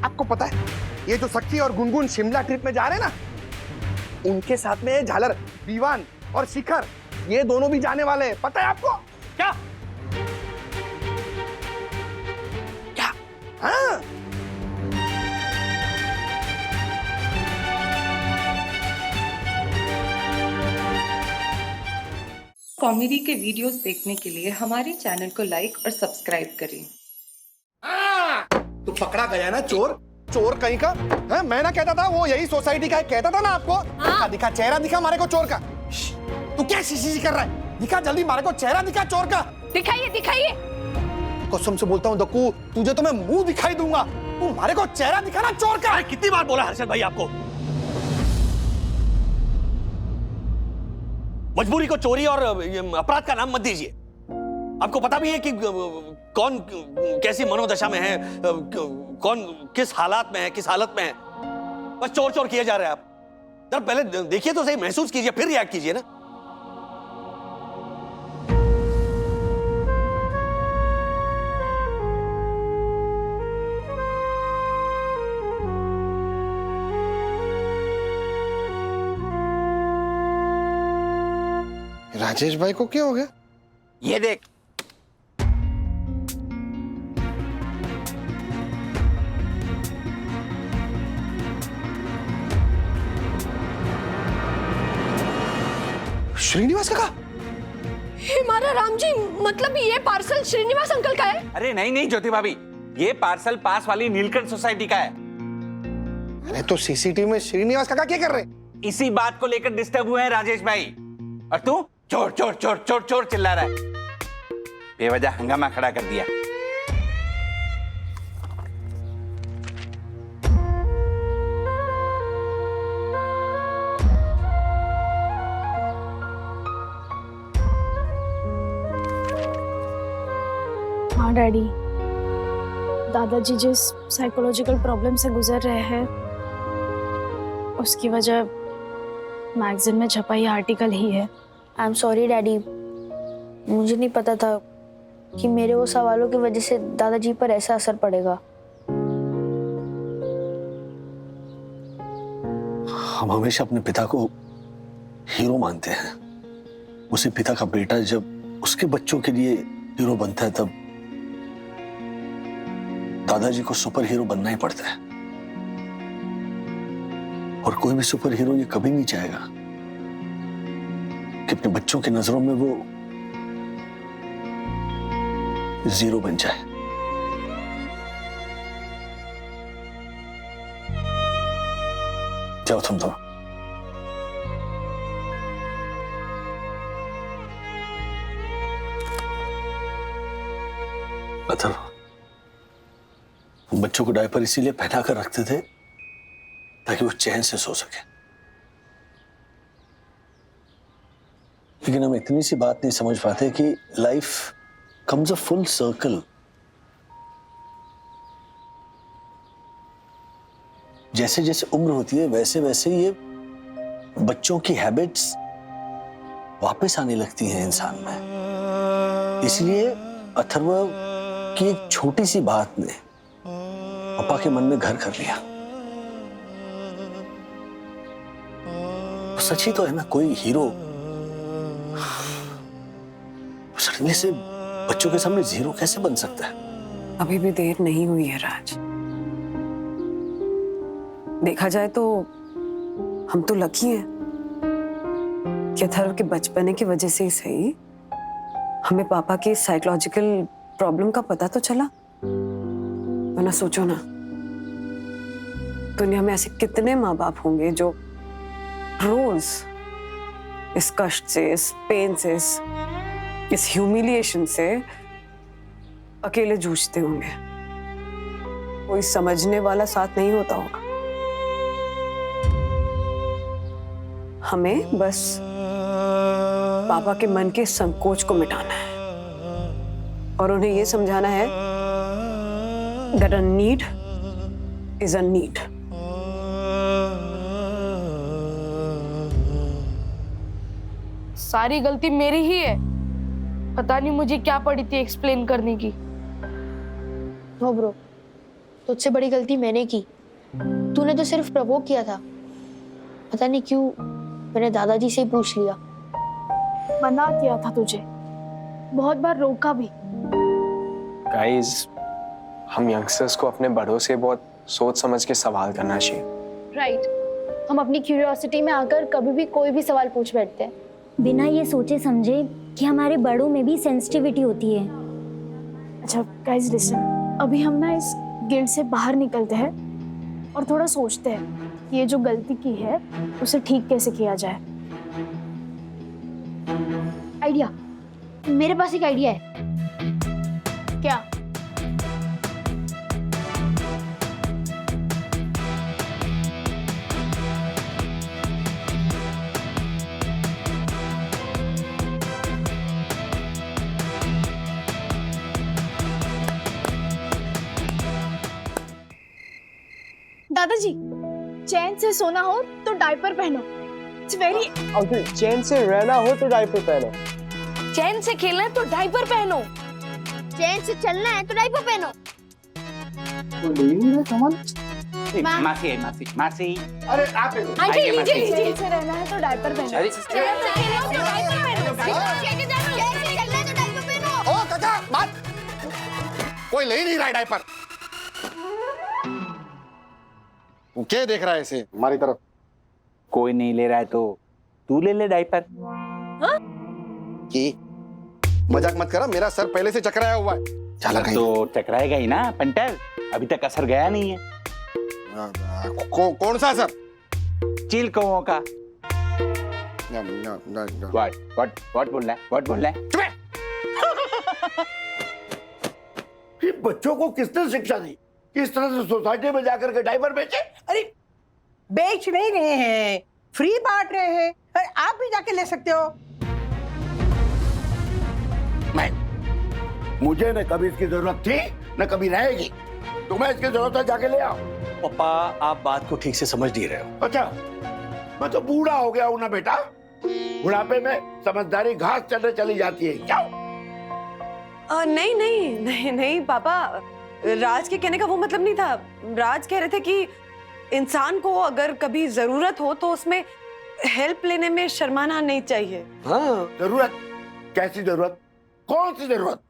आपको पता है ये जो शक्ति और गुनगुन शिमला ट्रिप में जा रहे हैं ना, उनके साथ में झालर, विवान और शिखर, ये दोनों भी जाने वाले हैं। पता है आपको? क्या? क्या? हाँ। कॉमेडी के वीडियोस देखने के लिए हमारे चैनल को लाइक और सब्सक्राइब करें। तो पकड़ा गया ना चोर, चोर कहीं का है? मैं ना कहता था वो यही सोसाइटी का है, कहता था ना आपको। हाँ? दिखा चेहरा दिखा मारे को चोर का। तू क्या शी कर रहा है? दिखा जल्दी, मारे को चेहरा दिखा चोर का। दिखाइए दिखाइए। कसम से बोलता हूँ दक्कू, तुझे तो मैं मुंह दिखाई दूंगा। तू मारे को चेहरा दिखा ना चोर का। कितनी बार बोला हर्षद भाई आपको? मजबूरी को चोरी और अपराध का नाम मत दीजिए। आपको पता भी है कि कौन कैसी मनोदशा में है, कौन किस हालात में है, किस हालत में है। बस चोर चोर किए जा रहे हैं आप। जरा पहले देखिए तो सही, महसूस कीजिए, फिर रिएक्ट कीजिए ना। राजेश भाई को क्या हो गया? ये देख, श्रीनिवास काका। हमारा राम जी, मतलब ये पार्सल श्रीनिवास अंकल का है? अरे नहीं नहीं ज्योति भाभी, ये पार्सल पास वाली नीलकंठ सोसाइटी का है। अरे तो सीसीटीवी में श्रीनिवास काका क्या कर रहे? इसी बात को लेकर डिस्टर्ब हुए हैं राजेश भाई। और तू चोर चोर चोर चोर चोर चिल्ला रहा है, बेवजह हंगामा खड़ा कर दिया। हाँ डैडी, दादाजी जिस साइकोलॉजिकल प्रॉब्लम से गुजर रहे हैं उसकी वजह मैगजीन में छपा ये आर्टिकल ही है। आई एम सॉरी डैडी, मुझे नहीं पता था कि मेरे वो सवालों की वजह से दादाजी पर ऐसा असर पड़ेगा। हम हमेशा अपने पिता को हीरो मानते हैं। उसी पिता का बेटा जब उसके बच्चों के लिए हीरो बनता है तब दादाजी को सुपर हीरो बनना ही पड़ता है। और कोई भी सुपर हीरो ये कभी नहीं चाहेगा कि अपने बच्चों की नजरों में वो जीरो बन जाए। जाओ तुम तो। बच्चों को डायपर इसीलिए पहना कर रखते थे ताकि वो चैन से सो सके। लेकिन हम इतनी सी बात नहीं समझ पाते कि life comes a full circle. जैसे जैसे उम्र होती है वैसे वैसे ये बच्चों की हैबिट्स वापस आने लगती हैं इंसान में। इसलिए अथर्व की एक छोटी सी बात ने पापा के मन में घर कर लिया। सच ही तो है ना, कोई हीरो सडनली से बच्चों के सामने जीरो कैसे बन सकता है? अभी भी देर नहीं हुई है राज। देखा जाए तो हम तो लकी हैं कि अथर्व के बचपने की वजह से ही सही हमें पापा की साइकोलॉजिकल प्रॉब्लम का पता तो चला। वरना सोचो ना, दुनिया में ऐसे कितने माँ बाप होंगे जो रोज इस कष्ट से, इस पेन से, इस ह्यूमिलिएशन से अकेले जूझते होंगे। कोई समझने वाला साथ नहीं होता होगा। हमें बस पापा के मन के संकोच को मिटाना है और उन्हें यह समझाना है that a need is a need. सारी गलती मेरी ही है। पता नहीं मुझे क्या पड़ी थी एक्सप्लेन करने की। नो ब्रो, तुझसे बड़ी गलती मैंने की। तूने तो सिर्फ प्रवोक किया था। पता नहीं क्यों मैंने दादाजी से ही पूछ लिया। मना किया था तुझे, बहुत बार रोका भी। गाइस, हम यंगस्टर्स को अपने बड़ों से बहुत सोच समझ के सवाल करना चाहिए। राइट, हम अपनी क्यूरियोसिटी में आकर कभी भी कोई भी सवाल पूछ बैठते हैं बिना ये सोचे समझे कि हमारे बड़ों में भी सेंसिटिविटी होती है। अच्छा गाइस लिसन, अभी हम ना इस गिल्ट से बाहर निकलते हैं और थोड़ा सोचते हैं कि ये जो गलती की है उसे ठीक कैसे किया जाए। आइडिया, मेरे पास एक आइडिया है। क्या? दादाजी, चैन से सोना हो तो डायपर पहनो। इट्स वेरी अंकल, चैन से रहना हो तो डायपर पहनो। चैन से खेलना है तो डायपर पहनो। चैन से चलना है तो डायपर पहनो। मासी है, मासी मासी। अरे आप आंटी लीजिए लीजिए। चैन से रहना है तो डायपर पहनो। अरे चैन से खेलना है तो डायपर पहनो। चैन से चलना है तो डायपर पहनो। ओ काका, बात कोई ले ही नहीं रहा है डायपर। वो क्या देख रहा है ऐसे हमारी तरफ? कोई नहीं ले रहा है तो तू ले ले डायपर। की मजाक मत करा, मेरा सर पहले से चकराया हुआ है। चला कहीं तो टकराएगा ही ना पंटर, अभी तक असर गया नहीं है। कौन सा सर? चील कौओं का। व्हाट बोल रहा है? व्हाट बोल रहा है? ये बच्चों को किसने शिक्षा दी इस तरह से सोसाइटी में जाकर के डायपर बेचे? अरे बेच नहीं रहे हैं, फ्री बांट रहे हैं। अरे आप भी जाके ले सकते हो। मैं मुझे न कभी इसकी जरूरत थी न कभी रहेगी। तुम्हें इसकी जरूरत है, जाके ले आओ। पापा, आप बात को ठीक से समझ नहीं रहे हो। अच्छा, मैं तो बूढ़ा हो गया हूं ना बेटा। बुढ़ापे में समझदारी घास चढ़ने चली जाती है क्या? नहीं नहीं नहीं नहीं पापा, राज के कहने का वो मतलब नहीं था। राज कह रहे थे कि इंसान को अगर कभी जरूरत हो तो उसमें हेल्प लेने में शर्माना नहीं चाहिए। हाँ, जरूरत? कैसी जरूरत? कौन सी जरूरत?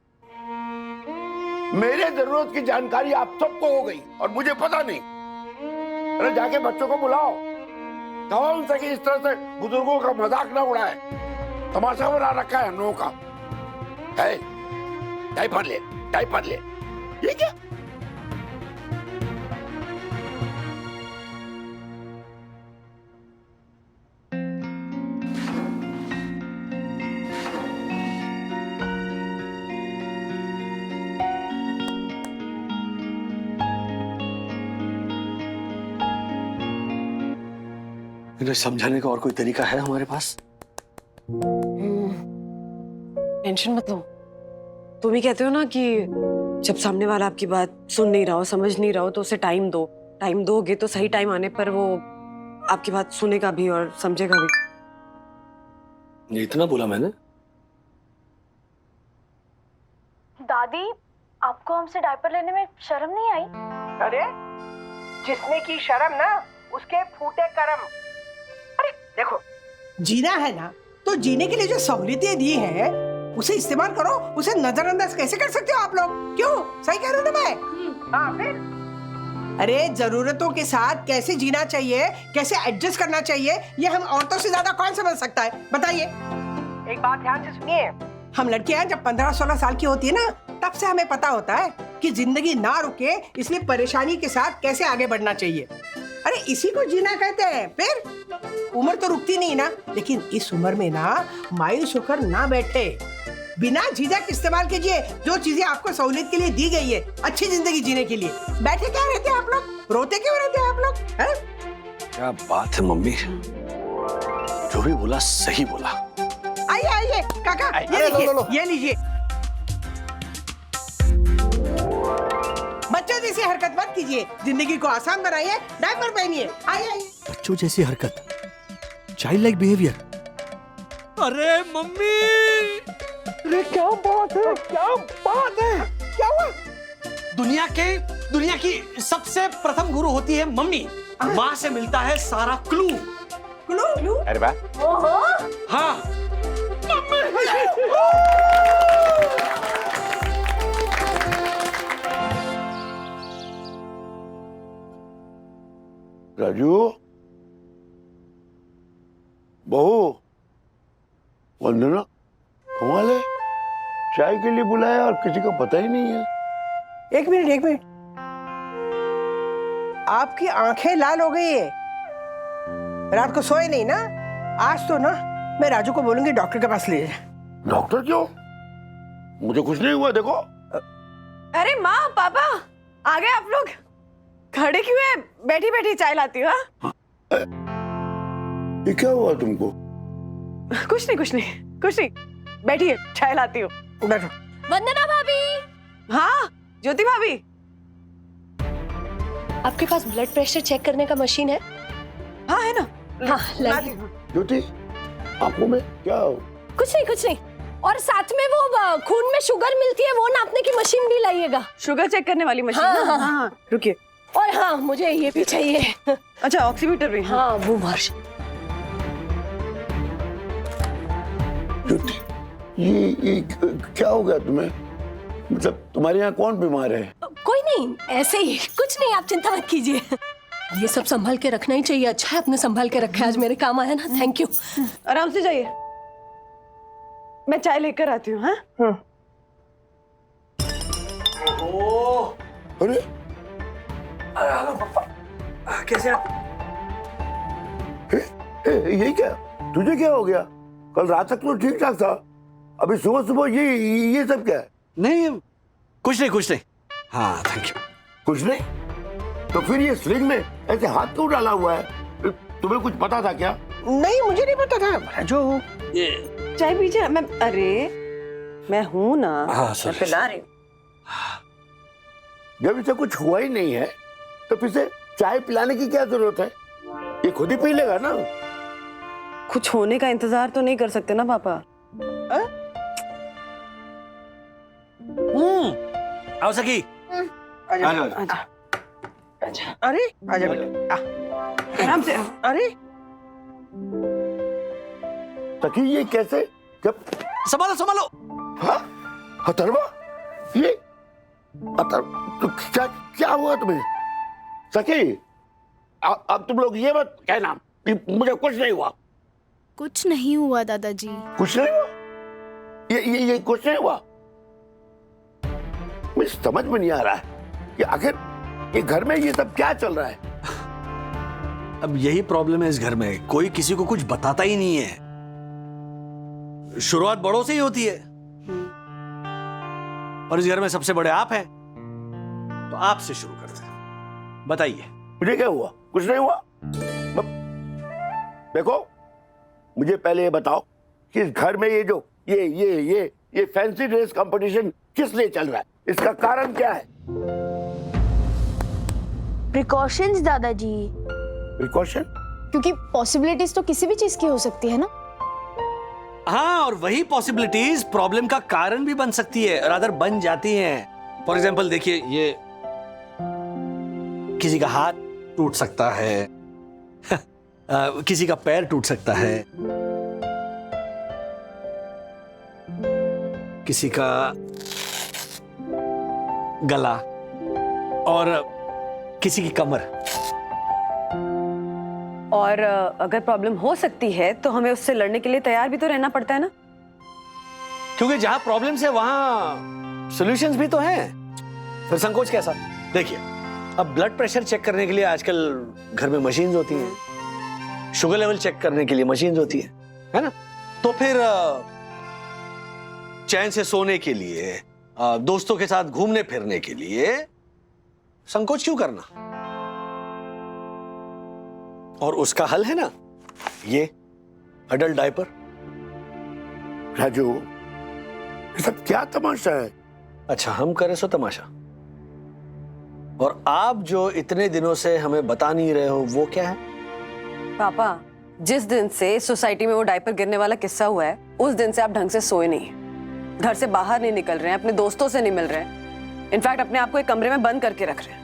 मेरे जरूरत की जानकारी आप सबको हो गई और मुझे पता नहीं। अरे जाके बच्चों को बुलाओ, कहो उनसे कि इस तरह से बुजुर्गों का मजाक ना उड़ाए। तमाशा बना रखा है हम लोगों का। डायपर ले, डायपर ले। ये क्या? इन्हें समझाने का और कोई तरीका है हमारे पास? टेंशन मत लो। तुम ही कहते हो ना कि जब सामने वाला आपकी बात सुन नहीं रहा हो, समझ नहीं रहा हो, तो उसे टाइम दो। टाइम दोगे तो सही टाइम आने पर वो आपकी बात सुनेगा भी और समझेगा भी। ये इतना बोला मैंने? दादी, आपको हमसे डायपर लेने में शर्म नहीं आई? अरे जिसने की शर्म ना उसके फूटे करम। अरे देखो, जीना है ना तो जीने के लिए जो सहूलियतें दी है उसे इस्तेमाल करो। उसे नजरअंदाज कैसे कर सकते हो आप लोग? क्यों? सही कह रहा हूं ना मैं? हाँ फिर। अरे जरूरतों के साथ कैसे जीना चाहिए, कैसे एडजस्ट करना चाहिए, ये हम औरतों से ज्यादा कौन समझ सकता है? बताइए। एक बात ध्यान से सुनिए, हम लड़कियां जब 15-16 साल की होती है ना, तब से हमें पता होता है कि जिंदगी ना रुके इसलिए परेशानी के साथ कैसे आगे बढ़ना चाहिए। अरे इसी को जीना कहते हैं। फिर उम्र तो रुकती नहीं ना, लेकिन इस उम्र में ना मायूस होकर ना बैठे, बिना झिझक इस्तेमाल कीजिए जो चीजें आपको सहूलियत के लिए दी गई है अच्छी जिंदगी जीने के लिए। बैठे क्या रहते हैं आप लोग? रोते क्यों रहते हैं आप लोग? क्या बात है मम्मी, जो भी बोला सही बोला। आइए आइए काका, ये लीजिए। बच्चों जैसी हरकत मत कीजिए, जिंदगी को आसान बनाइए, डायपर पहनिए। आइए आइए। बच्चों जैसी हरकत, चाइल्ड लाइक बिहेवियर। अरे मम्मी, अरे क्या बात है, क्या बात है, क्या हुआ? दुनिया के दुनिया की सबसे प्रथम गुरु होती है मम्मी। माँ से मिलता है सारा क्लू। क्लू? अरे वाह, हाँ, राजू, बहू, वंदना, कमाल है, चाय के लिए बुलाया और किसी का पता ही नहीं है। एक मिनट, आपकी आंखें लाल हो गई है। रात को सोए नहीं ना? आज तो ना मैं राजू को बोलूंगी डॉक्टर के पास ले जाए। डॉक्टर क्यों? मुझे कुछ नहीं हुआ, देखो। अरे माँ पापा आ गए आप लोग। खड़े क्यों है? बैठी बैठी चाय लाती हूँ। हाँ? ये क्या हुआ तुमको? कुछ नहीं, बैठिए चाय लाती हूँ। बैठो। वंदना भाभी, हाँ ज्योति भाभी। आपके पास ब्लड प्रेशर चेक करने का मशीन है? हाँ है ना। हाँ लाइए। ज्योति, आंखों में क्या हो? कुछ नहीं। और साथ में वो खून में शुगर मिलती है, वो नापने की मशीन भी लाइएगा। शुगर चेक करने वाली मशीन? हाँ, हाँ। रुकिए। और हाँ, मुझे ये भी चाहिए। अच्छा, ऑक्सीमीटर भी? हाँ वो मार्श। ज्योति, ये क्या हो गया तुम्हें? मतलब तुम्हारे यहाँ कौन बीमार है? कोई नहीं, ऐसे ही कुछ नहीं, आप चिंता मत कीजिए। ये सब संभाल के रखना ही चाहिए। अच्छा है आपने संभाल के रखा है, आज मेरे काम आया ना। Thank you. आराम से जाइए, मैं चाय लेकर आती हूँ। हाँ अरे हेलो पापा, कैसे आप? ये क्या? तुझे क्या हो गया? कल रात तक तो ठीक ठाक था, अभी सुबह सुबह ये सब क्या है? नहीं, कुछ नहीं। हाँ थैंक यू। कुछ नहीं? तो फिर ये स्लिंग में ऐसे हाथ क्यों डाला हुआ है? तुम्हें कुछ पता था क्या? नहीं, मुझे नहीं पता था। राजू, ये चाय पीजिए। मैं हूँ ना। हाँ, मैं पिला रही हूँ। जब इसे कुछ हुआ ही नहीं है तो फिर से चाय पिलाने की क्या जरूरत है? ये खुद ही पी लेगा ना। कुछ होने का इंतजार तो नहीं कर सकते ना पापा? आओ सखी। अरे आजा बेटा, आराम से। अरे सखी, ये कैसे? जब संभालो। हाँ? अथर्वा, ये तो क्या हुआ तुम्हें? सखी, अब तुम लोग ये मत कहना कि मुझे कुछ नहीं हुआ। कुछ नहीं हुआ दादाजी। कुछ नहीं हुआ? ये कुछ नहीं हुआ? मुझे समझ में नहीं आ रहा है कि आखिर ये घर में ये सब क्या चल रहा है। अब यही प्रॉब्लम है इस घर में, कोई किसी को कुछ बताता ही नहीं है। शुरुआत बड़ों से ही होती है, और इस घर में सबसे बड़े आप हैं, तो आपसे शुरू करते हैं। बताइए। मुझे क्या हुआ? कुछ नहीं हुआ। देखो, मुझे पहले ये बताओ कि इस घर में ये जो ये फैंसी ड्रेस कंपटीशन किस लिए चल रहा है? इसका कारण क्या है? प्रिकॉशंस दादाजी। प्रिकॉशन? क्योंकि पॉसिबिलिटीज तो किसी भी चीज की हो सकती है ना। हाँ, और वही पॉसिबिलिटीज प्रॉब्लम का कारण भी बन सकती है, रादर बन जाती हैं। फॉर एग्जाम्पल देखिए, ये किसी का हाथ टूट सकता है, किसी का पैर टूट सकता है, किसी का गला, और किसी की कमर। और अगर प्रॉब्लम हो सकती है तो हमें उससे लड़ने के लिए तैयार भी तो रहना पड़ता है ना। क्योंकि जहां प्रॉब्लम्स है वहां सॉल्यूशंस भी तो हैं। फिर संकोच कैसा? देखिए, अब ब्लड प्रेशर चेक करने के लिए आजकल घर में मशीन्स होती हैं, शुगर लेवल चेक करने के लिए मशीन्स होती है ना? तो फिर चैन से सोने के लिए, दोस्तों के साथ घूमने फिरने के लिए संकोच क्यों करना? और उसका हल है ना, ये अडल्ट डायपर। राजू, ये सब क्या तमाशा है? अच्छा, हम करें सो तमाशा, और आप जो इतने दिनों से हमें बता नहीं रहे हो वो क्या है? पापा, जिस दिन से सोसाइटी में वो डायपर गिरने वाला किस्सा हुआ है, उस दिन से आप ढंग से सोए नहीं, घर से बाहर नहीं निकल रहे हैं, अपने दोस्तों से नहीं मिल रहे हैं, इनफैक्ट अपने आप को एक कमरे में बंद करके रख रहे हैं।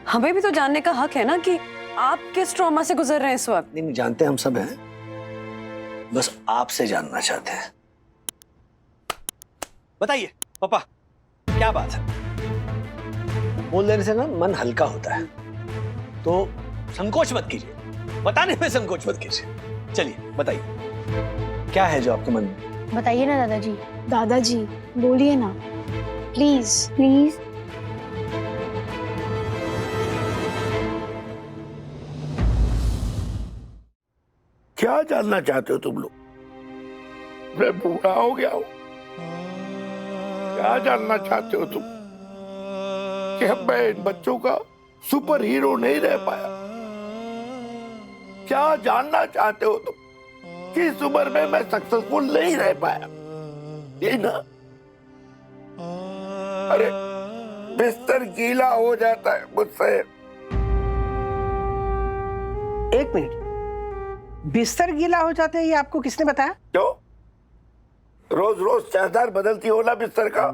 हमें भी तो जानने का हक है ना कि आप किस ट्रॉमा से गुजर रहे हैं इस वक्त। नहीं, जानते हम सब हैं, बस आपसे जानना चाहते हैं। बताइए पापा, क्या बात है? बोल देने से ना मन हल्का होता है। तो संकोच मत कीजिए, बताने में संकोच मत कीजिए। चलिए बताइए, क्या है जो आपके मन में? बताइए ना दादाजी। दादाजी बोलिए ना, प्लीज प्लीज। क्या जानना चाहते हो तुम लोग? मैं बूढ़ा हो गया हूं? क्या जानना चाहते हो तुम? कि अब मैं इन बच्चों का सुपर हीरो नहीं रह पाया? क्या जानना चाहते हो तुम? कि इस उम्र में मैं सक्सेसफुल नहीं रह पाया? ये ना, अरे बिस्तर गीला हो जाता है मुझसे। एक मिनट, बिस्तर गीला हो जाते हैं ये आपको किसने बताया? क्यों? रोज रोज चादर बदलती हो ना बिस्तर का?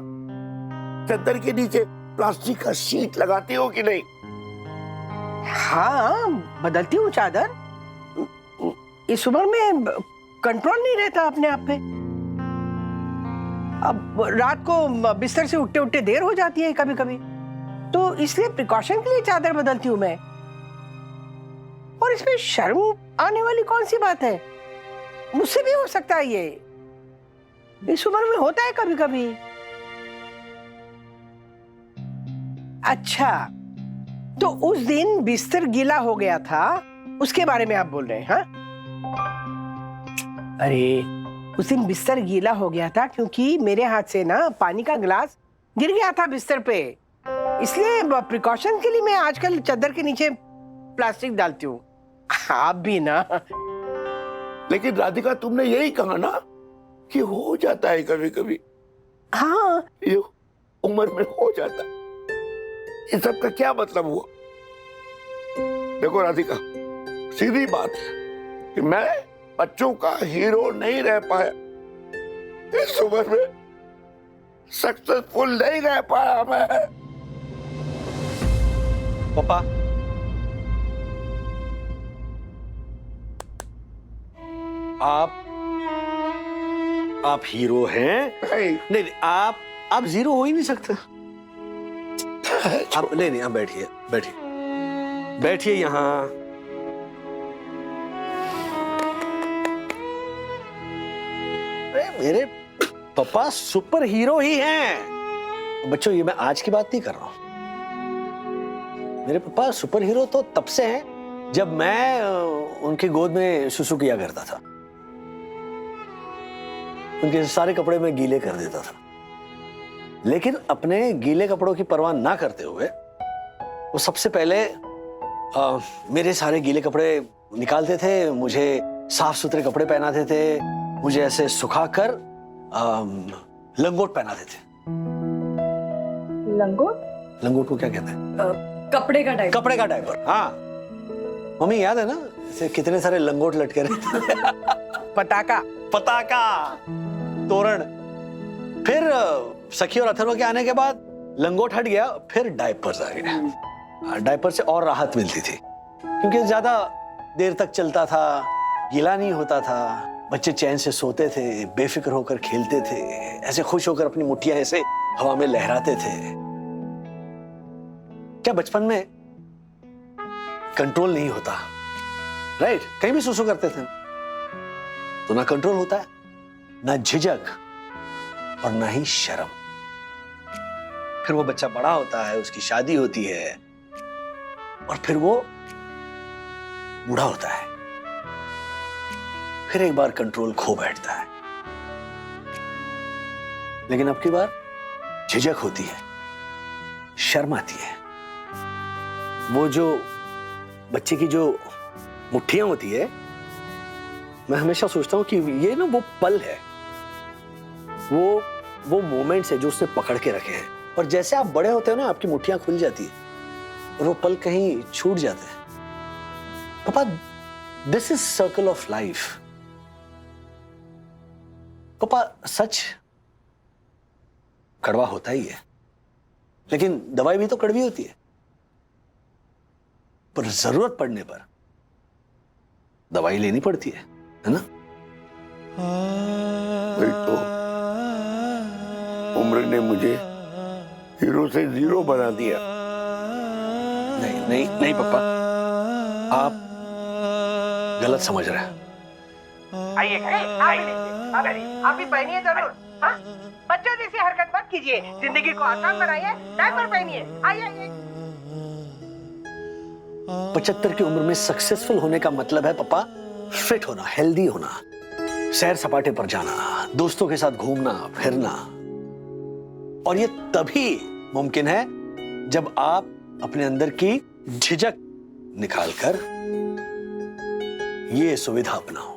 चादर के नीचे प्लास्टिक का शीट लगाती हो कि नहीं? हाँ, बदलती हूँ चादर। इस उम्र में कंट्रोल नहीं रहता अपने आप पे। अब रात को बिस्तर से उठते उठते देर हो जाती है कभी कभी, तो इसलिए प्रिकॉशन के लिए चादर बदलती हूँ मैं। और इसमें शर्म आने वाली कौन सी बात है? मुझसे भी हो सकता है ये, इस उम्र में होता है कभी कभी। अच्छा, तो उस दिन बिस्तर गीला हो गया था, उसके बारे में आप बोल रहे हैं? हाँ, अरे उस दिन बिस्तर गीला हो गया था क्योंकि मेरे हाथ से ना पानी का गिलास गिर गया था बिस्तर पे, इसलिए प्रिकॉशन के लिए मैं आजकल चादर के नीचे प्लास्टिक डालती हूँ। आप भी ना। लेकिन राधिका, तुमने यही कहा ना कि हो जाता है कभी कभी। हाँ, ये उम्र में हो जाता है। इस सब का क्या मतलब हुआ? देखो राधिका, सीधी बात है कि मैं बच्चों का हीरो नहीं रह पाया, इस उम्र में सक्सेसफुल नहीं रह पाया मैं। पापा, आप हीरो हैं? नहीं, आप जीरो हो ही नहीं सकते। आप नहीं, आप बैठिए, बैठिए, बैठिए यहाँ। मेरे पापा सुपर हीरो ही हैं। बच्चों, ये मैं आज की बात नहीं कर रहा हूं। मेरे पापा सुपर हीरो तो तब से हैं जब मैं उनकी गोद में सुसु किया करता था। उनके सारे कपड़े मैं गीले कर देता था, लेकिन अपने गीले कपड़ों की परवाह ना करते हुए वो सबसे पहले मेरे सारे गीले कपड़े निकालते थे, मुझे साफ सुथरे कपड़े पहनाते थे, मुझे ऐसे सुखाकर लंगोट पहनाते थे। लंगोट? लंगोट को क्या कहते हैं? कपड़े का डायपर। कपड़े का डायपर, हाँ। मम्मी याद है ना, ऐसे कितने सारे लंगोट लटके रहते। पताका, पताका, तोरण। फिर सखी और अथर्व के आने के बाद लंगोट हट गया, फिर डायपर्स आ गए। डायपर से और राहत मिलती थी क्योंकि ज्यादा देर तक चलता था, गीला नहीं होता था, बच्चे चैन से सोते थे, बेफिक्र होकर खेलते थे, ऐसे खुश होकर अपनी मुट्ठियां ऐसे हवा में लहराते थे। क्या बचपन में कंट्रोल नहीं होता? राइट, कहीं भी सुसु करते थे तो ना कंट्रोल होता है, ना झिझक और ना ही शर्म। फिर वो बच्चा बड़ा होता है, उसकी शादी होती है और फिर वो बूढ़ा होता है, फिर एक बार कंट्रोल खो बैठता है। लेकिन अब की बार झिझक होती है, शर्म आती है। वो जो बच्चे की जो मुट्ठियां होती है, मैं हमेशा सोचता हूं कि ये ना वो पल है, वो मोमेंट्स है जो उसने पकड़ के रखे हैं। और जैसे आप बड़े होते हो ना, आपकी मुट्ठियां खुल जाती है और वो पल कहीं छूट जाते हैं। पापा, this is circle of life. पापा, सच कड़वा होता ही है, लेकिन दवाई भी तो कड़वी होती है। पर जरूरत पड़ने पर दवाई लेनी पड़ती है ना? वही तो, उम्र ने मुझे हीरो से जीरो बना दिया। नहीं नहीं नहीं पापा, आप गलत समझ रहे हैं। आइए आप भी पहनिए जरूर। हाँ? बच्चों जैसी हरकत मत कीजिए, जिंदगी को आसान बनाइए, डायपर पहनिए। आइए। 75 की उम्र में सक्सेसफुल होने का मतलब है पापा फिट होना, हेल्दी होना, सैर सपाटे पर जाना, दोस्तों के साथ घूमना फिरना। और ये तभी मुमकिन है जब आप अपने अंदर की झिझक निकालकर ये सुविधा अपनाओ।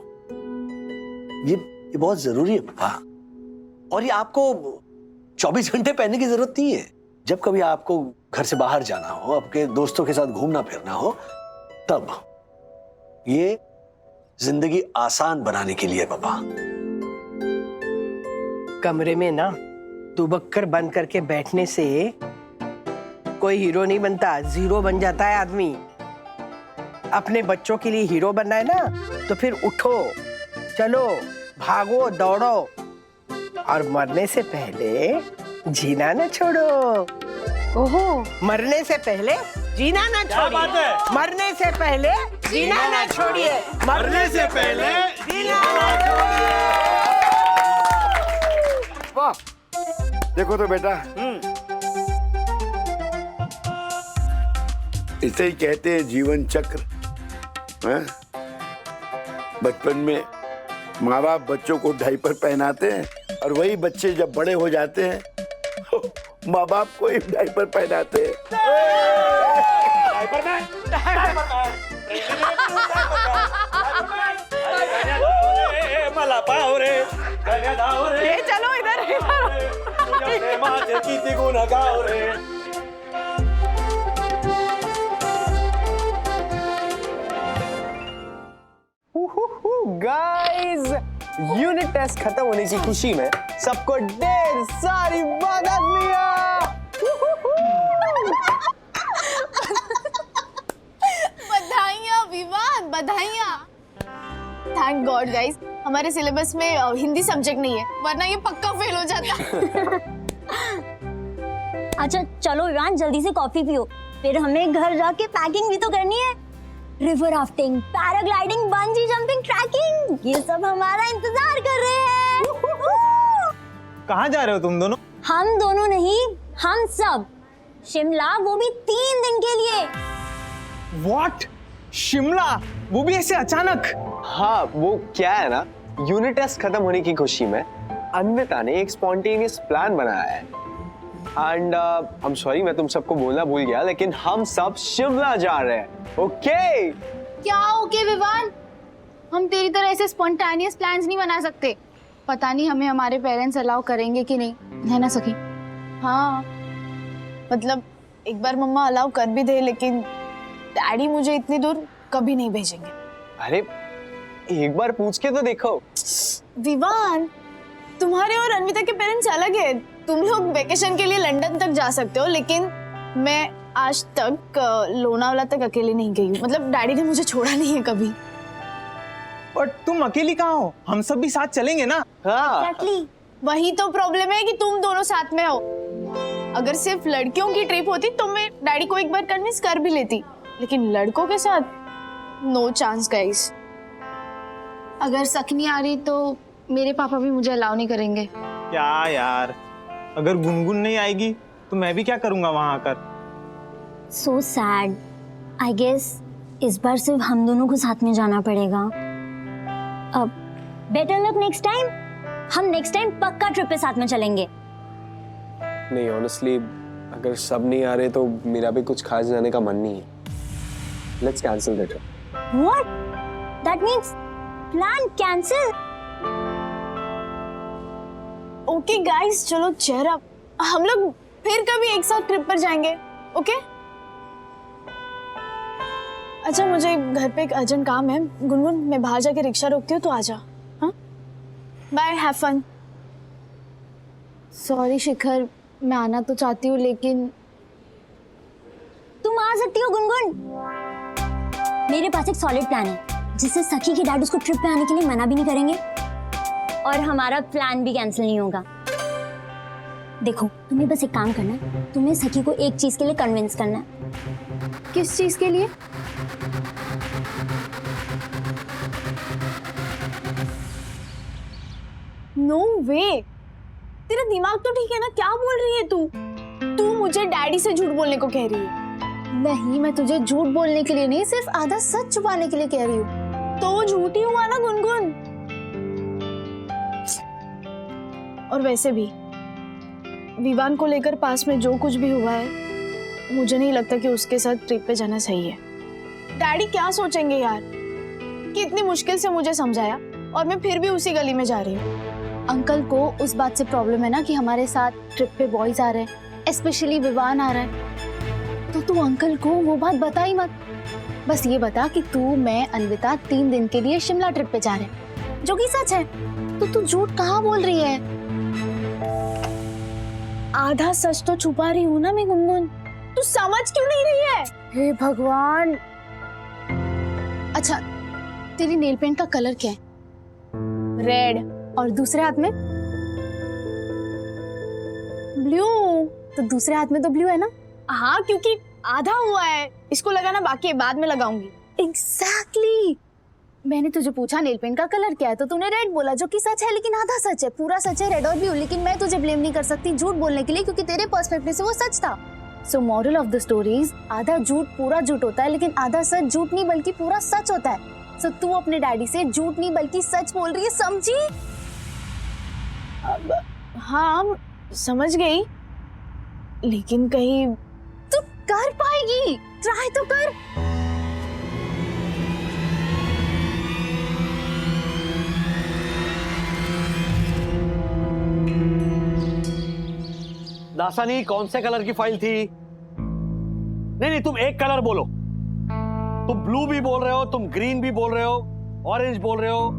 ये बहुत जरूरी है पापा। और ये आपको 24 घंटे पहनने की जरूरत नहीं है। जब कभी आपको घर से बाहर जाना हो, आपके दोस्तों के साथ घूमना फिरना हो, तब ये जिंदगी आसान बनाने के लिए पापा। कमरे में ना दुबक्कर बंद करके बैठने से कोई हीरो नहीं बनता, जीरो बन जाता है आदमी। अपने बच्चों के लिए हीरो बनना है ना, तो फिर उठो, चलो, भागो, दौड़ो, और मरने से पहले जीना न छोड़ो। ओहो, मरने से पहले जीना न छोड़िए। मरने से पहले जीना न छोड़िए। मरने से पहले जीना न छोड़िए। वाह, देखो तो बेटा, इसे ही कहते हैं जीवन चक्र। हैं? बचपन में माँ बाप बच्चों को डायपर पहनाते हैं, और वही बच्चे जब बड़े हो जाते हैं माँ बाप को ही डायपर पहनाते हैं। चलो इधर। गाइस, यूनिट टेस्ट खत्म होने की खुशी में सबको ढेर सारी बधाइयां। बधाइयां विवान, बधाइयां। थैंक गॉड गाइस, हमारे सिलेबस में हिंदी सब्जेक्ट नहीं है, वरना ये पक्का फेल हो जाता। अच्छा चलो विवान, जल्दी से कॉफी पियो, फिर हमें घर जाके पैकिंग भी तो करनी है। River rafting, paragliding, bungee jumping, trekking, ये सब हमारा इंतजार कर रहे हैं। कहाँ जा रहे हो तुम दोनों? हम दोनों नहीं, हम सब शिमला, वो भी 3 दिन के लिए। What? शिमला, वो भी ऐसे अचानक? हाँ, वो क्या है ना, यूनिट टेस्ट खत्म होने की खुशी में अन्विता ने एक स्पॉन्टेनियस प्लान बनाया है। एंड आई एम सॉरी, मैं तुम सबको बोलना भूल गया, लेकिन हम सब शिमला जा रहे हैं। ओके? क्या ओके विवान? हम तेरी तरह ऐसे स्पॉन्टेनियस प्लान्स नहीं बना सकते। पता नहीं हमें हमारे पेरेंट्स अलाउ करेंगे कि नहीं, है ना सखी? हाँ, मतलब एक बार मम्मा अलाउ कर भी दे, लेकिन डैडी मुझे इतनी दूर कभी नहीं भेजेंगे। अरे एक बार पूछ के तो देखो। विवान, तुम्हारे और अन्विता के पेरेंट्स अलग है। तुम लोग वेकेशन के लिए लंदन तक जा सकते हो, लेकिन मैं आज तक लोनावाला तक अकेले नहीं गई हूँ। मतलब डैडी ने मुझे छोड़ा नहीं है कभी। और तुम अकेली कहाँ हो? हम सब भी साथ चलेंगे ना? हाँ। Exactly. वही तो प्रॉब्लम है कि तुम दोनों साथ में हो। अगर सिर्फ लड़कियों की ट्रिप होती तो मैं डैडी को एक बार कन्विंस कर भी लेती, लेकिन लड़कों के साथ नो चांस गाइस। अगर सकनी आ रही तो मेरे पापा भी मुझे अलाउ नहीं करेंगे। क्या यार, अगर गुनगुन नहीं आएगी तो मैं भी क्या करूंगा वहां आकर? So sad. I guess इस बार सिर्फ हम दोनों को साथ में जाना पड़ेगा। अब better luck next time. हम नेक्स्ट टाइम पक्का ट्रिप पे साथ में चलेंगे। नहीं, ऑनेस्टली अगर सब नहीं आ रहे तो मेरा भी कुछ खास जाने का मन नहीं है। Let's cancel the trip. What? That means plan cancel? Okay guys, चलो cheer up. हम लोग फिर कभी एक साथ ट्रिप पर जाएंगे, ओके? अच्छा, मुझे घर पे एक अर्जेंट काम है। गुनगुन, मैं बाहर जाके रिक्शा रोकती हूँ, तो आ जा। हाँ, बाय, हैव फन। सॉरी शिखर, मैं आना तो चाहती हूँ, लेकिन तुम आ सकती हो गुनगुन। मेरे पास एक सॉलिड प्लान है जिससे सखी के डैड उसको ट्रिप पे आने के लिए मना भी नहीं करेंगे और हमारा प्लान भी कैंसिल नहीं होगा। देखो, तुम्हें बस एक काम करना है, तुम्हें सखी को एक चीज के लिए कन्विंस करना है। किस चीज के लिए? नो वे, तेरा दिमाग तो ठीक है ना? क्या बोल रही है तू मुझे डैडी से झूठ बोलने को कह रही है? नहीं, मैं तुझे झूठ बोलने के लिए नहीं, सिर्फ आधा सच छुपाने के लिए कह रही हूँ। तो वो झूठ ही हुआ ना गुनगुन। और वैसे भी विवान को लेकर पास में जो कुछ भी हुआ है, मुझे नहीं लगता कि उसके साथ ट्रिप पे जाना सही है। डैडी क्या सोचेंगे यार कि इतनी मुश्किल से मुझे समझाया और मैं फिर भी उसी गली में जा रही हूँ। अंकल को उस बात से प्रॉब्लम है ना कि हमारे साथ ट्रिप पे बॉयज आ रहे हैं, स्पेशली विवान आ रहा है। तो तू अंकल को वो बात बता ही मत। बस ये बता कि तू, मैं, अन्विता 3 दिन के लिए शिमला ट्रिप पे जा रहे हैं, जो कि सच है। तो तू झूठ कहाँ बोल रही है? आधा सच तो छुपा रही हूँ ना मैं गुनगुन। तू समझ क्यों नहीं रही है? हे भगवान। अच्छा, तेरी नेल पेंट का कलर क्या है? रेड। और दूसरे हाथ में? ब्लू। तो दूसरे हाथ में तो ब्लू है ना? हाँ, क्योंकि आधा हुआ है, इसको लगाना बाकी है, बाद में लगाऊंगी। एग्जैक्टली। मैंने तुझे पूछा नेल पेंट का कलर क्या है, तो तूने रेड बोला, जो कि सच है, लेकिन आधा सच है। पूरा सच है रेड और ब्लू, लेकिन मैं तुझे ब्लेम नहीं कर सकती झूठ बोलने के लिए, क्योंकि तेरे पर्सपेक्टिव से वो सच था। So moral of the story is, आधा झूठ पूरा झूठ होता है, लेकिन आधा सच झूठ नहीं बल्कि पूरा सच होता है। सो तू अपने डैडी से झूठ नहीं बल्कि सच बोल रही है, समझी? हाँ, समझ गई, लेकिन कहीं तू कर पाएगी? ट्राई तो कर। दासानी, कौन से कलर की फाइल थी? नहीं, तुम एक कलर बोलो। तुम ब्लू भी बोल रहे हो, तुम ग्रीन भी बोल रहे हो, ऑरेंज बोल रहे हो।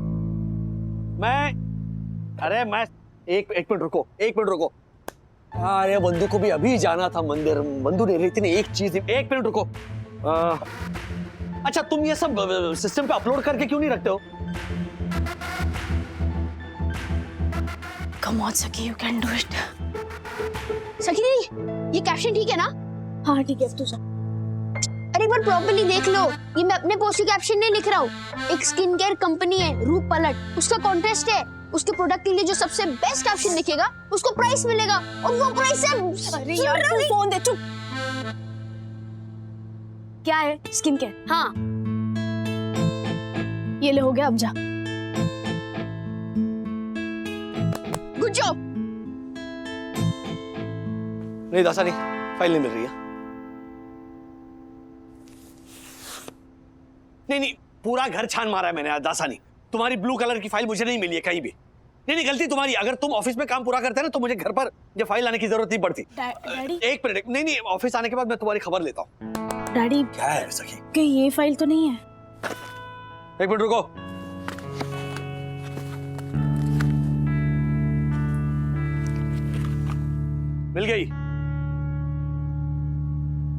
मैं एक मिनट रुको, अरे बंधु को भी अभी जाना था मंदिर। बंधु ने रही थी ना एक चीज। एक मिनट रुको। अच्छा, तुम ये सब सिस्टम पे अपलोड करके क्यों नहीं रखते हो? Come on, Saki, you can do it. सखी दी, ये कैप्शन ठीक है ना? हाँ ठीक है, तू अरे एक बार प्रॉपर्ली देख लो। ये मैं अपने पोस्ट की कैप्शन नहीं लिख रहा हूँ। एक स्किन केयर कंपनी है रूप पलट, उसका कॉन्टेस्ट है। उसके प्रोडक्ट के लिए जो सबसे बेस्ट कैप्शन लिखेगा उसको प्राइस मिलेगा, और वो प्राइस है। अरे यार, तू फोन दे, चुप। क्या है? Skin care. हाँ, ये ले, हो गया, अब जा। Good job. नहीं दासानी, फाइल नहीं मिल रही है। नहीं, पूरा घर छान मारा है मैंने आज दासानी। तुम्हारी ब्लू कलर की फाइल मुझे नहीं मिली है कहीं भी। नहीं, गलती तुम्हारी। अगर तुम ऑफिस में काम पूरा करते ना तो मुझे घर पर ये फाइल लाने की जरूरत नहीं पड़ती। डैडी, एक मिनट। नहीं, ऑफिस आने के बाद मैं तुम्हारी खबर लेता हूँ। डैडी, क्या है सखी? कि ये फाइल तो नहीं है। एक मिनट रुको। मिल गई?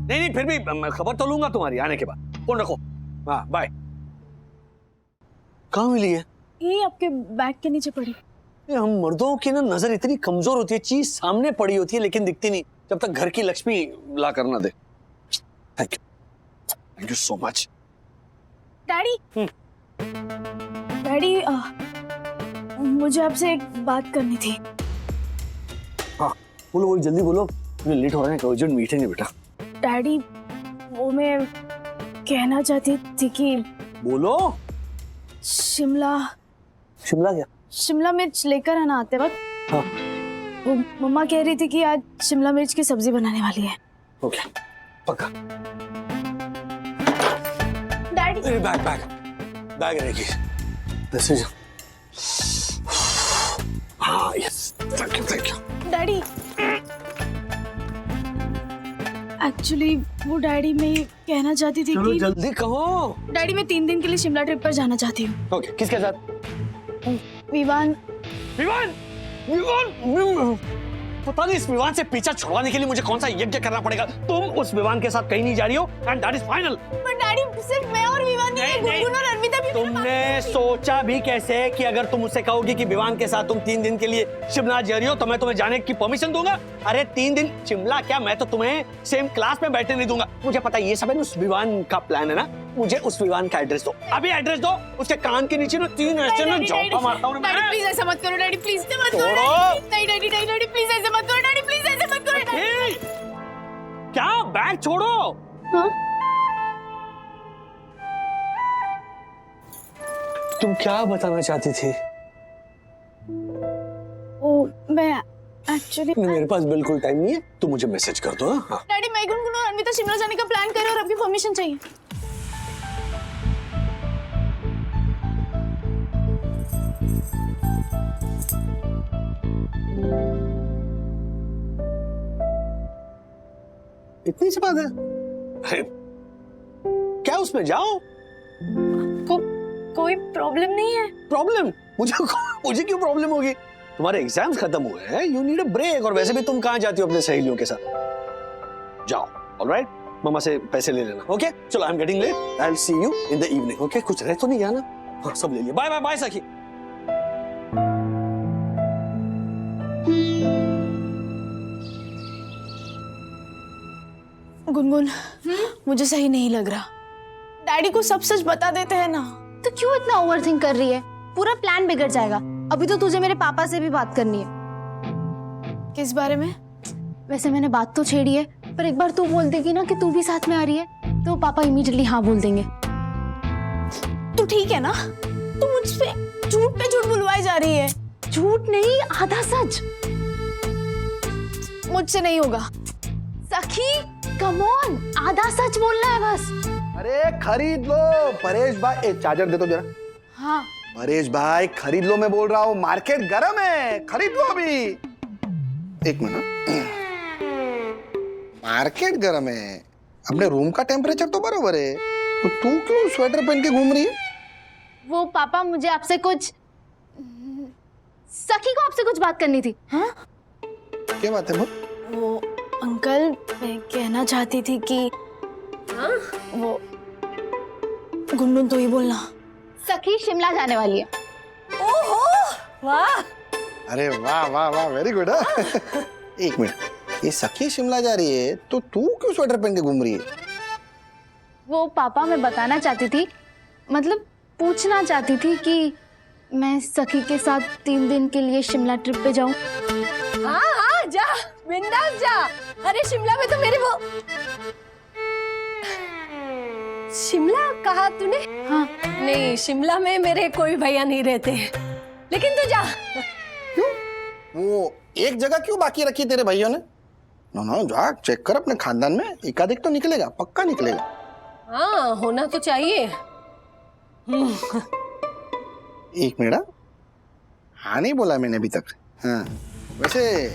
नहीं, फिर भी मैं खबर तो लूंगा तुम्हारी आने के बाद। फोन रखो। हाँ, बाय। कहाँ मिली है? ये आपके बैग के नीचे पड़ी। हम मर्दों की ना नजर इतनी कमजोर होती है, चीज सामने पड़ी होती है लेकिन दिखती नहीं, जब तक घर की लक्ष्मी ला कर ना दे। Thank you so much. Daddy, daddy, मुझे आपसे एक बात करनी थी। हाँ बोलो, जल्दी बोलो, मुझे लेट हो रहा है, अर्जेंट मीटिंग है बेटा। डैडी, वो मैं कहना चाहती थी कि बोलो। शिमला क्या? शिमला मिर्च लेकर आना आते वक्त। हाँ। वो मम्मा कह रही थी कि आज शिमला मिर्च की सब्जी बनाने वाली है। ओके, पक्का। डैडी, बैग रहेगी। हाँ, yes, thank you. Daddy, actually वो डैडी, मैं ये कहना चाहती थी कि जल्दी कहो। डैडी, मैं 3 दिन के लिए शिमला ट्रिप पर जाना चाहती हूँ। ओके, किसके साथ? विवान। पता नहीं इस विवान से पीछा छुड़वाने के लिए मुझे कौन सा यज्ञ करना पड़ेगा। तुम उस विवान के साथ कहीं नहीं जा रही हो एंड दैट इज फाइनल। पर डैडी सिर्फ मैं और विवान नहीं, गुनगुन और अर्पिता भी। तुमने सोचा भी कैसे कि अगर तुम मुझसे कहोगी कि विवान के साथ तुम 3 दिन के लिए शिमला जा रही हो तो मैं तुम्हें जाने की परमिशन दूंगा? अरे 3 दिन शिमला क्या, मैं तो तुम्हें सेम क्लास में बैठने नहीं दूंगा। मुझे पता है ये सब है उस विवान का प्लान है ना। मुझे उस विवान का एड्रेस दो, अभी एड्रेस दो। उसके कान के नीचे ना 3 ऐसे ना झोंका मारता हूं मैं। प्लीज ऐसा मत करो डैडी, प्लीज ऐसा मत करो। नहीं डैडी, नहीं डैडी, प्लीज ऐसा मत करो डैडी, प्लीज ऐसा मत करो डैडी। क्या बैग छोड़ो। हाँ? तुम क्या बताना चाहती थी? ओ मैं एक्चुअली मेरे पास बिल्कुल टाइम नहीं है, तुम मुझे मैसेज कर दो। हाँ डैडी, मैं गुनगुन और अर्पिता शिमला जाने का प्लान कर रहे हैं और आपकी परमिशन चाहिए। इतनी सी बात है? अरे क्या उसमें जाओ। कोई प्रॉब्लम नहीं है। प्रॉब्लम? मुझे क्यों प्रॉब्लम होगी? तुम्हारे एग्जाम्स खत्म हुए हैं, यू नीड अ ब्रेक। और वैसे भी तुम कहाँ जाती हो अपने सहेलियों के साथ? जाओ, ऑलराइट। मम्मा से पैसे ले लेना, ओके? चलो, I am getting late, I will see you in the evening, okay? कुछ रह तो नहीं गया ना? हाँ, सब ले लिया। बाय बाय बाय सखी। गुनगुन, मुझे सही नहीं लग रहा। डैडी को सब सच बता देते हैं ना। तो क्यों इतना ओवरथिंक कर रही है? पूरा प्लान बिगड़ जाएगा। अभी तो तुझे मेरे पापा से भी बात करनी है। किस बारे में? वैसे मैंने बात तो छेड़ी है, पर एक बार तू बोल देगी ना कि तू भी साथ में आ रही है तो पापा इमीडिएटली हाँ बोल देंगे। तू ठीक है ना? तू मुझसे झूठ पे झूठ बुलवाई जा रही है। झूठ नहीं, आधा सच। मुझसे नहीं होगा सखी, कम ऑन, आधा सच बोलना है बस। अरे खरीद लो परेश भाई। एक चार्जर दे दो जरा। हाँ परेश भाई खरीद लो, मैं बोल रहा हूँ, मार्केट गर्म है, खरीद लो अभी। एक मिनट, मार्केट गर्म है, अपने रूम का टेम्परेचर तो बराबर है, तो तू क्यों स्वेटर पहन के घूम रही है? वो पापा, मुझे आपसे कुछ, सखी को आपसे कुछ बात करनी थी। हाँ क्या बात है बोल? वो अंकल, मैं कहना चाहती थी कि वो गुनगुन तो ही बोलना। सखी शिमला जाने वाली है। ओहो, वाह। अरे वाह वाह वाह, वेरी गुड। एक मिनट, ये सखी शिमला जा रही है तो तू क्यों स्वेटर पहन के घूम रही है? वो पापा, मैं बताना चाहती थी, मतलब पूछना चाहती थी कि मैं सखी के साथ 3 दिन के लिए शिमला ट्रिप पे जाऊं। हाँ हाँ, जा बिंदास जा। अरे शिमला में तो मेरे वो शिमला कहा तूने? हाँ नहीं, शिमला में मेरे कोई भैया नहीं रहते, लेकिन तू जा। क्यों? वो एक जगह क्यों बाकी रखी तेरे भैया ने? नो जा, चेक कर अपने खानदान में, एकाधिक तो निकलेगा, पक्का निकलेगा। हाँ, होना तो चाहिए। एक मिनट, हाँ नहीं बोला मैंने अभी तक। हाँ वैसे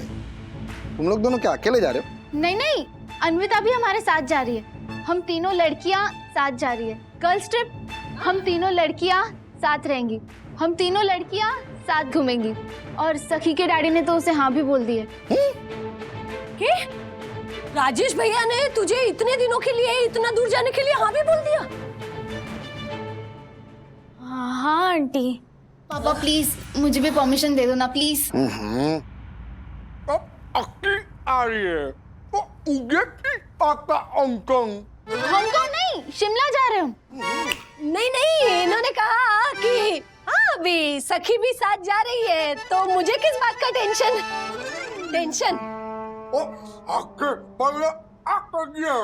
तुम लोग दोनों क्या अकेले जा रहे हो? नहीं नहीं, अन्विता भी हमारे साथ जा रही है। हम तीनों लड़कियां साथ जा रही है। गर्ल्स ट्रिप, हम तीनों लड़कियां साथ रहेंगी, हम तीनों लड़कियां साथ घूमेंगी। और सखी के डैडी ने तो उसे हाँ भी बोल दी है। क्या? राजेश भैया ने तुझे इतने दिनों के लिए, इतना दूर जाने के लिए हाँ भी बोल दिया? हाँ आंटी। पापा प्लीज मुझे भी परमिशन दे दो ना प्लीज। आ रही है तो हांगकांग नहीं, शिमला जा रहे हम। नहीं नहीं, इन्होंने कहा कि हाँ भी सखी भी साथ जा रही है, तो मुझे किस बात का टेंशन? ओ आके पहले आके दिया।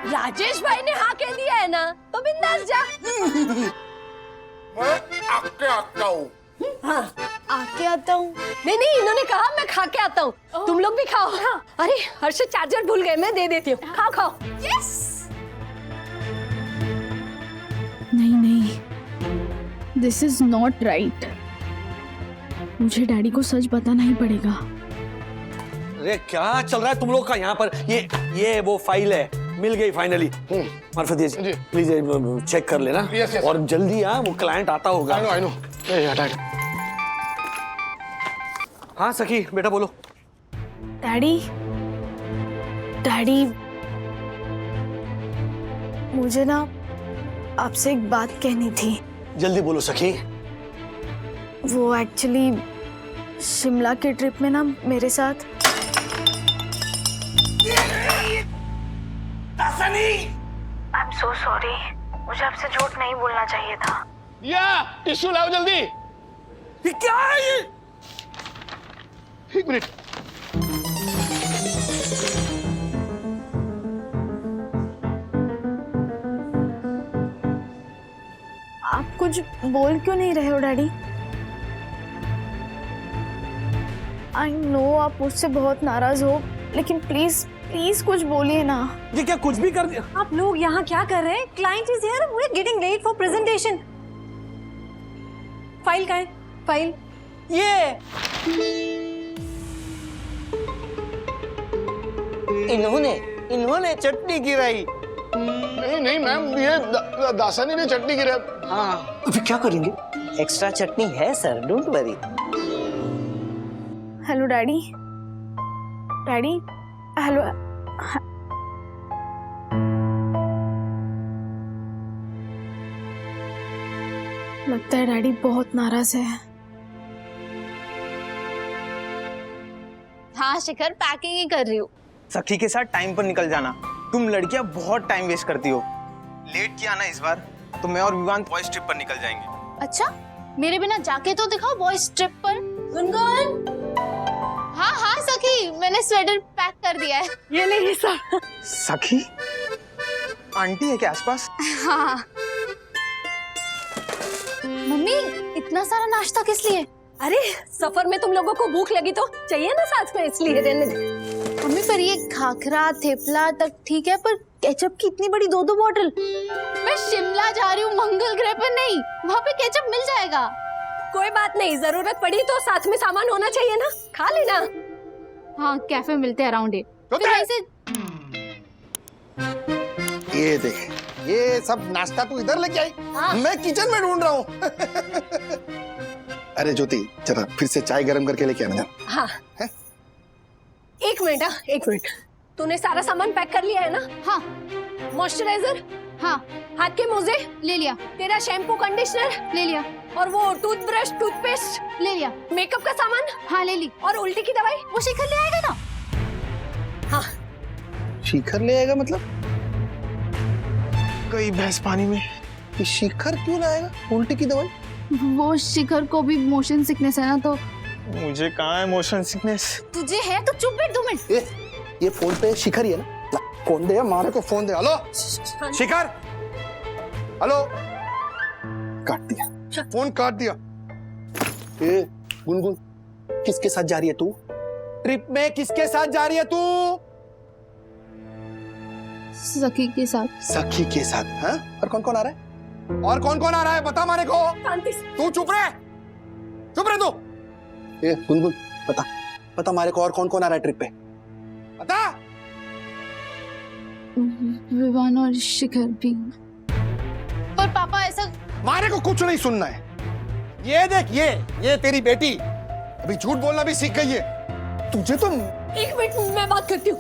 राजेश भाई ने हाँ कह दिया है ना, तो बिंदास जा। मैं आके आता हूँ। हाँ आके आता हूँ। नहीं नहीं, इन्होंने कहा मैं खा के आता हूँ, तुम लोग भी खाओ। अरे हर्षित चार्जर भूल गए, मैं दे देती हूँ, खाओ खाओ। यस। नहीं नहीं, दिस इज नॉट राइट। मुझे डैडी को सच बताना ही पड़ेगा। अरे क्या चल रहा है तुम लोग का यहाँ पर? ये वो फाइल है, मिल गई फाइनली। मार्फत जी प्लीज चेक कर लेना। Yes, yes. और जल्दी वो क्लाइंट आता होगा। I know. हाँ सखी बेटा बोलो। डैडी, डैडी, मुझे ना आपसे एक बात कहनी थी। जल्दी बोलो सखी। वो एक्चुअली शिमला के ट्रिप में ना मेरे साथ आई एम सो सॉरी, मुझे आपसे झूठ नहीं बोलना चाहिए था। या टिश्यू लाओ जल्दी। ये क्या है ये? एक मिनट। आप कुछ बोल क्यों नहीं रहे हो डैडी? आई नो आप मुझसे बहुत नाराज हो, लेकिन प्लीज प्लीज कुछ बोलिए ना। ये क्या कुछ भी कर दिया? आप लोग यहाँ क्या कर रहे हैं? Client is here, we are getting late for presentation. File कहाँ है? फाइल ये इन्होंने चटनी गिराई। नहीं नहीं मैम, ये दासानी ने चटनी गिरा। हाँ, तो फिर क्या करेंगे? एक्स्ट्रा चटनी है sir, don't worry. Hello daddy, daddy, hello. लगता है डैडी बहुत नाराज है। हाँ शिखर, पैकिंग ही कर रही हूँ। सखी के साथ टाइम पर निकल जाना। तुम लड़कियां बहुत टाइम वेस्ट करती हो। लेट किया ना इस बार तो मैं और विवान बॉयज ट्रिप पर निकल जाएंगे। अच्छा, मेरे बिना जाके तो दिखाओ बॉयज ट्रिप पर। गुनगुन। हाँ हाँ सखी, मैंने स्वेटर पैक कर दिया है। ये ले सर। सखी आंटी है क्या आसपास? हाँ। मम्मी, इतना सारा नाश्ता किस लिए? अरे सफर में तुम लोगों को भूख लगी तो चाहिए ना साथ में, इसलिए रहने दे। मम्मी पर ये खाखरा थेपला तक ठीक है, पर केचप की इतनी बड़ी 2-2 बॉटल। मैं शिमला जा रही हूँ, मंगल ग्रह पर नहीं। वहाँ पे केचप मिल जाएगा। कोई बात नहीं, जरूरत पड़ी तो साथ में सामान होना चाहिए ना, खा लेना। हाँ, कैफे मिलते हैं अराउंड 8। ये देख, ये सब नाश्ता तू इधर लेके आई। मैं किचन में ढूंढ रहा हूँ। अरे ज्योति, जरा फिर से चाय गरम करके लेके आना। हाँ है? एक मिनट, तूने सारा सामान पैक कर लिया है ना? हाँ। मॉइस्चराइजर? हाँ। हाथ के मोजे? ले लिया। तेरा शैम्पू कंडीशनर? ले लिया। और वो टूथब्रश टूथपेस्ट? ले लिया। मेकअप का सामान? हाँ ले ली। और उल्टी की दवाई? वो शिखर ले आएगा ना? हाँ। शिखर ले आएगा मतलब? गई भैंस पानी में। ये शिखर क्यों लाएगा उल्टी की दवाई? वो शिखर को भी मोशन सिकनेस है ना, तो मुझे कहाँ है मोशन सिकनेस? तुझे है तो चुप बैठ 2 मिनट। ये फोन पे शिखर ही है ना? फोन दे, हमारे को फोन दे। हेलो शिखर, हेलो। काट दिया फोन, काट दिया। ए गुनगुन, किसके साथ जा रही है तू? ट्रिप में किसके साथ जा रही है तू? सखी के साथ। सखी के साथ? हाँ? और कौन कौन आ रहा है? और कौन कौन आ रहा है बता मारे को। तू चुप रहे, चुप रहे तू। ए गुनगुन, बता मारे को और कौन कौन आ रहा है ट्रिप पे? बता। विवान और शिखर भी। पर पापा ऐसा। मारे को कुछ नहीं सुनना है। ये देख, ये तेरी बेटी अभी झूठ बोलना भी सीख गई है। तुझे तो। एक मिनट, मैं बात करती हूँ।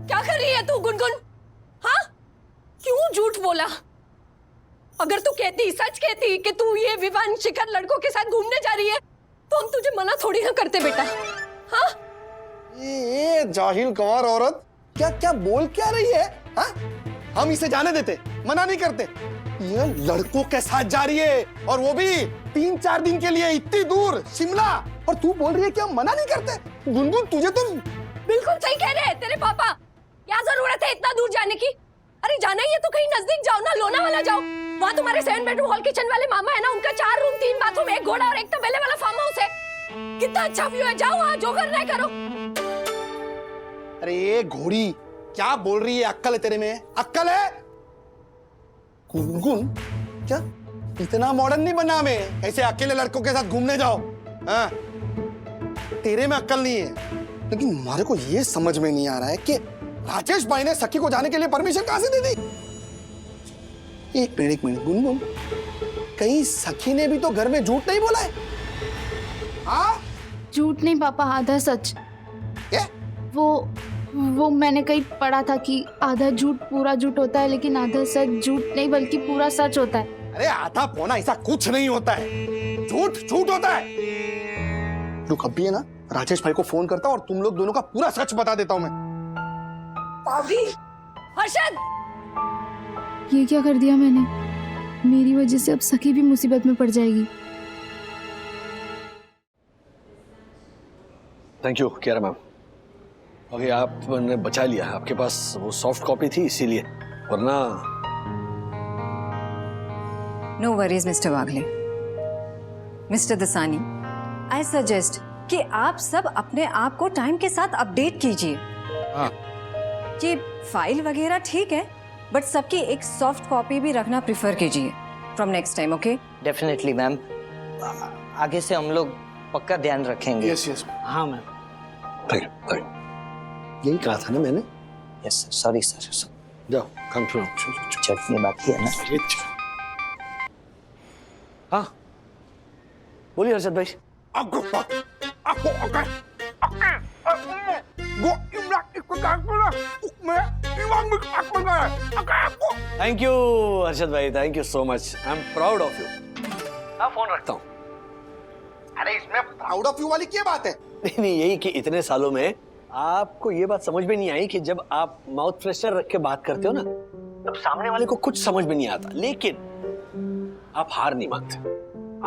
क्या कर रही है तू गुनगुन? हाँ, क्यों झूठ बोला? अगर तू कहती, सच कहती कि तू ये विवान शिखर लड़कों के साथ घूमने जा रही है, तो हम तुझे मना थोड़ी ना करते बेटा। हाँ? ये जाहिल गंवार औरत क्या क्या बोल क्या रही है? हाँ? हम इसे जाने देते, मना नहीं करते। ये लड़कों के साथ जा रही है, और वो भी 3-4 दिन के लिए, इतनी दूर शिमला। और तू बोल रही है कि हम मना नहीं करते? गुनगुन, तुझे तो। बिल्कुल सही कह रहे हैं तेरे पापा। क्या जरूरत है इतना दूर जाने की? अरे जाना ही है तो कहीं नजदीक जाओ ना, लोनावाला जाओ। वहाँ तुम्हारे 7 बेडरूम हॉल किचन वाले मामा है ना, उनका 4 रूम 3 बाथरूम 1 घोड़ा और 1 तबेले वाला फार्म हाउस है। कितना अच्छा व्यू है, जाओ वहाँ, जो करना है करो। अरे ये घोड़ी क्या बोल रही है? अक्कल है तेरे में? अक्कल है? गुनगुन, क्या इतना मॉडर्न नहीं बनना हमें, ऐसे अकेले लड़कों के साथ घूमने जाओ। हाँ? तेरे में अक्कल नहीं है, लेकिन हमारे को ये समझ में नहीं आ रहा है कि राजेश भाई ने सखी को जाने के लिए परमिशन कहां से दे दी? एक मिनट गुनगुन, कहीं सखी ने भी तो घर में झूठ नहीं बोला है? हाँ? झूठ नहीं पापा, आधा सच। क्या? वो मैंने कहीं पढ़ा था कि आधा झूठ पूरा झूठ होता है, लेकिन आधा सच झूठ नहीं बल्कि पूरा सच होता है। अरे आधा पौना ऐसा कुछ नहीं होता है, झूठ झूठ होता है। जो कभी है ना, राजेश भाई को फोन करता हूँ और तुम लोग दोनों का पूरा सच बता देता हूँ मैं। भाभी, हर्षद, ये क्या कर दिया मैंने? मेरी वजह से अब सखी भी मुसीबत में पड़ जाएगी। Thank you Kiara ma'am. Okay, आपने बचा लिया, आपके पास वो सॉफ्ट कॉपी थी इसीलिए, वरना। No worries mister Wagle. Mister Dasani, I suggest कि आप सब अपने आप को टाइम के साथ अपडेट कीजिए। हाँ। ये फाइल वगैरह ठीक है, बट सबकी एक सॉफ्ट कॉपी भी रखना प्रिफर कीजिए from next time. Okay? Definitely ma'am, आगे से हम लोग पक्का ध्यान रखेंगे। Yes yes. हाँ मैम। Thank you. यही कहा था ना मैंने। Yes sir, sorry sir. जाओ काम सुनो। चटनी बाकी है ना? हाँ बोलिए हर्षद भाई। थैंक यू हर्षद भाई, thank you so much. I am proud of you. मैं फोन रखता हूँ। अरे इसमें प्राउड ऑफ यू वाली क्या बात है? नहीं, यही कि इतने सालों में आपको ये बात समझ में नहीं आई कि जब आप माउथ फ्रेशनर रख के बात करते हो ना, तब सामने वाले को कुछ समझ में नहीं आता, लेकिन आप हार नहीं मानते।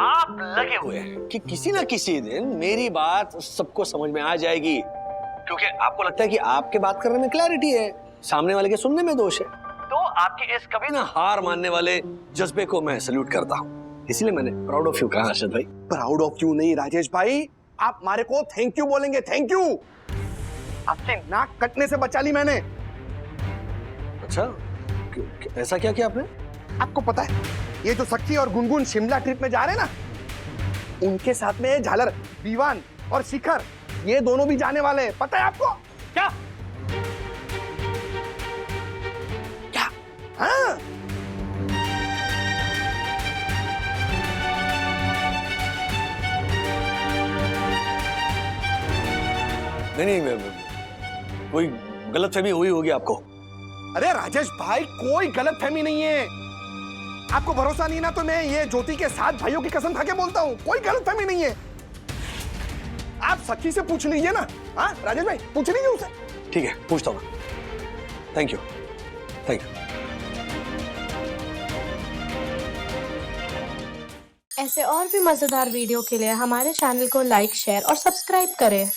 आप लगे हुए हैं कि किसी ना किसी दिन मेरी बात सबको समझ में आ जाएगी, क्योंकि आपको लगता है कि आपके बात करने में क्लैरिटी है, सामने वाले के सुनने में दोष है। तो आपके इस कभी ना हार मानने वाले जज्बे को मैं सल्यूट करता हूँ, इसलिए मैंने प्राउड ऑफ यू कहा हर्षद भाई। प्राउड ऑफ यू नहीं राजेश भाई, आप हमारे को थैंक यू बोलेंगे। थैंक यू, आपसे नाक कटने से बचा ली मैंने। अच्छा, ऐसा क्या किया आपने? आपको पता है, ये जो सखी और गुनगुन शिमला ट्रिप में जा रहे हैं ना, उनके साथ में झालर, दीवान और शिखर, ये दोनों भी जाने वाले हैं। पता है आपको? क्या? क्या? हाँ। नहीं, कोई गलतफहमी हुई होगी आपको। अरे राजेश भाई, कोई गलतफहमी नहीं है। आपको भरोसा नहीं ना, तो मैं ये ज्योति के 7 भाइयों की कसम खा के बोलता हूँ, कोई गलतफहमी नहीं है। आप सखी से पूछ लीजिए ना। हाँ राजेश भाई, पूछ लीजिए उसे। ठीक है, पूछता हूँ। Thank you, thank you. ऐसे और भी मजेदार वीडियो के लिए हमारे चैनल को लाइक, शेयर और सब्सक्राइब करें।